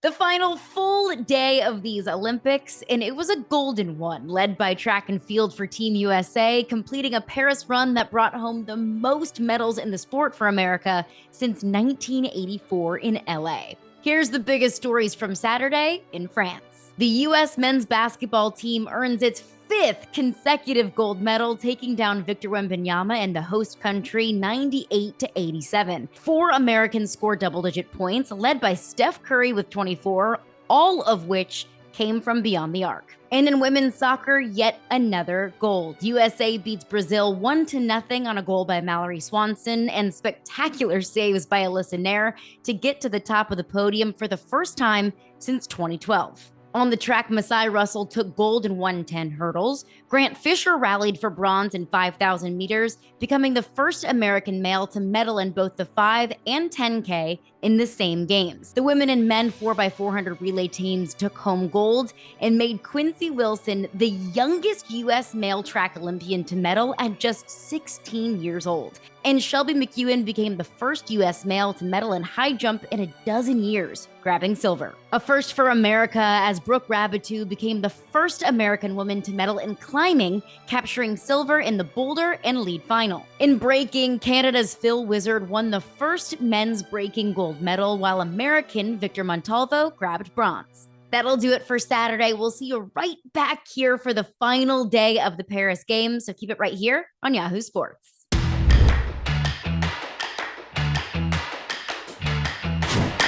The final full day of these Olympics, and it was a golden one, led by track and field for Team USA, completing a Paris run that brought home the most medals in the sport for America since 1984 in LA. Here's the biggest stories from Saturday in France. The U.S. men's basketball team earns its fifth consecutive gold medal, taking down Victor Wembanyama and the host country 98-87. Four Americans scored double-digit points, led by Steph Curry with 24, all of which came from beyond the arc. And in women's soccer, yet another gold. USA beats Brazil 1-0 on a goal by Mallory Swanson and spectacular saves by Allyson to get to the top of the podium for the first time since 2012. On the track, Masai Russell took gold in 110 hurdles. Grant Fisher rallied for bronze in 5,000 meters, becoming the first American male to medal in both the 5 and 10K in the same games. The women and men 4x400 relay teams took home gold and made Quincy Wilson the youngest U.S. male track Olympian to medal at just 16 years old. And Shelby McEwen became the first U.S. male to medal in high jump in a dozen years, grabbing silver. A first for America, as Brooke Rabatou became the first American woman to medal in climbing, capturing silver in the boulder and lead final. In breaking, Canada's Phil Wizard won the first men's breaking gold medal, while American Victor Montalvo grabbed bronze. That'll do it for Saturday. We'll see you right back here for the final day of the Paris Games, so keep it right here on Yahoo Sports.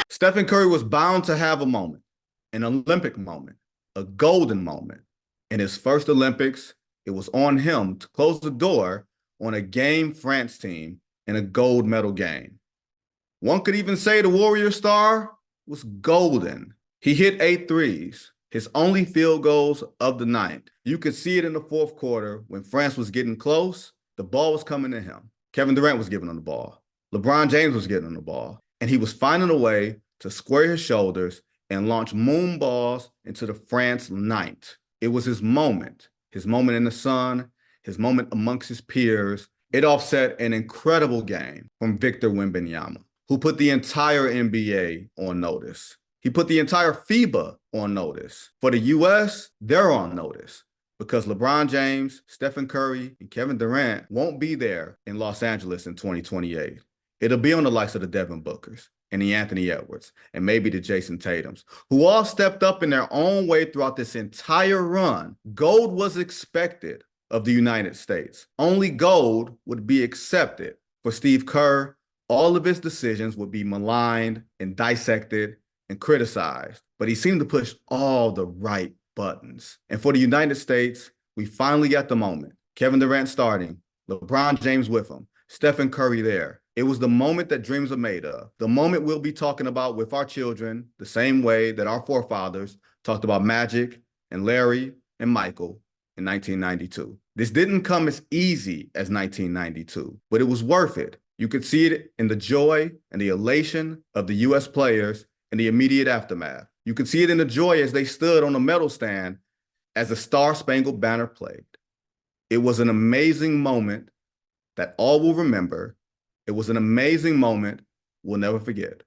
Stephen Curry was bound to have a moment, an Olympic moment, a golden moment. In his first Olympics, it was on him to close the door on a game France team in a gold medal game. One could even say the Warrior star was golden. He hit 8 threes, his only field goals of the night. You could see it in the fourth quarter when France was getting close. The ball was coming to him. Kevin Durant was giving him the ball. LeBron James was getting him the ball. And he was finding a way to square his shoulders and launch moon balls into the France night. It was his moment in the sun, his moment amongst his peers. It offset an incredible game from Victor Wembanyama, who put the entire NBA on notice. He put the entire FIBA on notice. For the U.S., they're on notice because LeBron James, Stephen Curry, and Kevin Durant won't be there in Los Angeles in 2028. It'll be on the likes of the Devin Bookers and the Anthony Edwards and maybe the Jason Tatums, who all stepped up in their own way throughout this entire run. Gold was expected of the United States. Only gold would be accepted. For Steve Kerr, all of his decisions would be maligned and dissected and criticized, but he seemed to push all the right buttons. And for the United States, we finally got the moment. Kevin Durant starting, LeBron James with him, Stephen Curry there. It was the moment that dreams are made of, the moment we'll be talking about with our children the same way that our forefathers talked about Magic and Larry and Michael in 1992. This didn't come as easy as 1992, but it was worth it. You could see it in the joy and the elation of the U.S. players in the immediate aftermath. You could see it in the joy as they stood on the medal stand as the Star-Spangled Banner played. It was an amazing moment that all will remember. It was an amazing moment we'll never forget.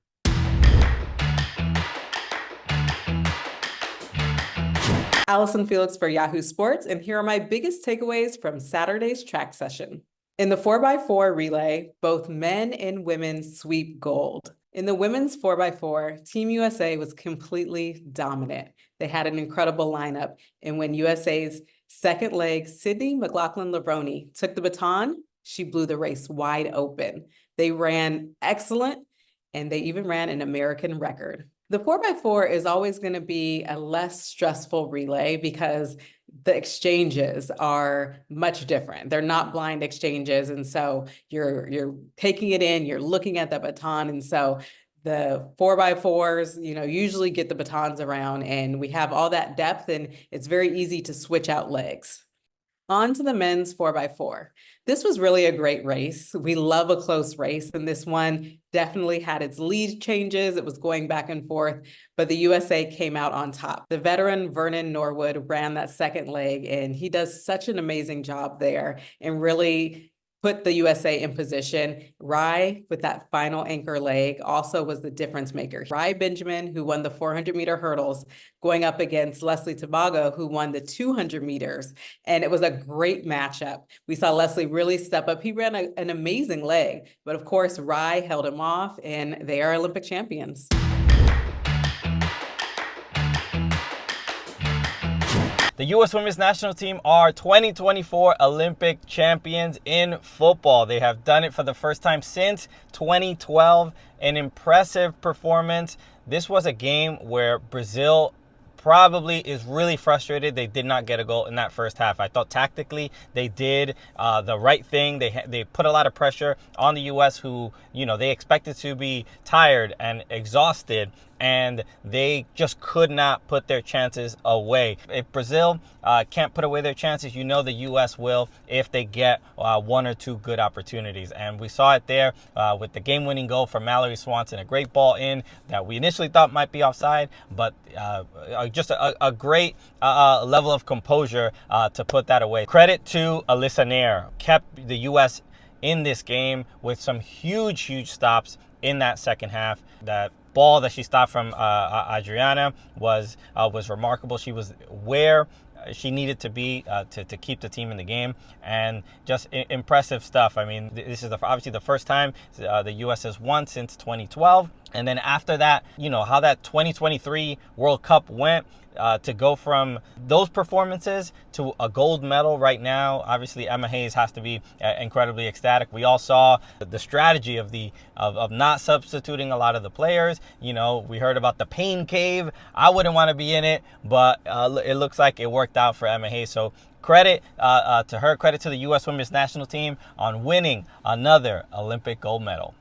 Allyson, Felix for Yahoo Sports, and here are my biggest takeaways from Saturday's track session. In the 4x4 relay, both men and women sweep gold. In the women's 4x4, Team USA was completely dominant. They had an incredible lineup, and when USA's second leg, Sydney McLaughlin-Levrone, took the baton, she blew the race wide open. They ran excellent, and they even ran an American record. The 4x4 is always going to be a less stressful relay because the exchanges are much different. They're not blind exchanges, and so you're taking it in, you're looking at the baton, and so the 4x4s, usually get the batons around, and we have all that depth, and it's very easy to switch out legs. On to the men's 4x4. This was really a great race. We love a close race, and this one definitely had its lead changes. It was going back and forth, but the USA came out on top. The veteran Vernon Norwood ran that second leg, and he does such an amazing job there and really put the USA in position. Rye, with that final anchor leg, also was the difference maker. Rye Benjamin, who won the 400-meter hurdles, going up against Leslie Tobago, who won the 200 meters. And it was a great matchup. We saw Leslie really step up. He ran an amazing leg, but of course, Rye held him off, and they are Olympic champions. The U.S. Women's National Team are 2024 Olympic champions in football. They have done it for the first time since 2012. An impressive performance. This was a game where Brazil probably is really frustrated they did not get a goal in that first half. I thought tactically they did the right thing. They put a lot of pressure on the U.S., who, they expected to be tired and exhausted, and they just could not put their chances away. If Brazil can't put away their chances, the U.S. will if they get one or two good opportunities. And we saw it there with the game-winning goal from Mallory Swanson, a great ball in that we initially thought might be offside, but just a great level of composure to put that away. Credit to Allyson, kept the U.S. in this game with some huge stops in that second half. That ball that she stopped from Adriana was remarkable. She was where she needed to be to keep the team in the game, and just impressive stuff. I mean, this is obviously the first time the U.S. has won since 2012. And then after that, how that 2023 World Cup went, to go from those performances to a gold medal right now. Obviously, Emma Hayes has to be incredibly ecstatic. We all saw the strategy of not substituting a lot of the players. We heard about the pain cave. I wouldn't want to be in it, but it looks like it worked out for Emma Hayes. So credit to her, credit to the U.S. Women's National Team on winning another Olympic gold medal.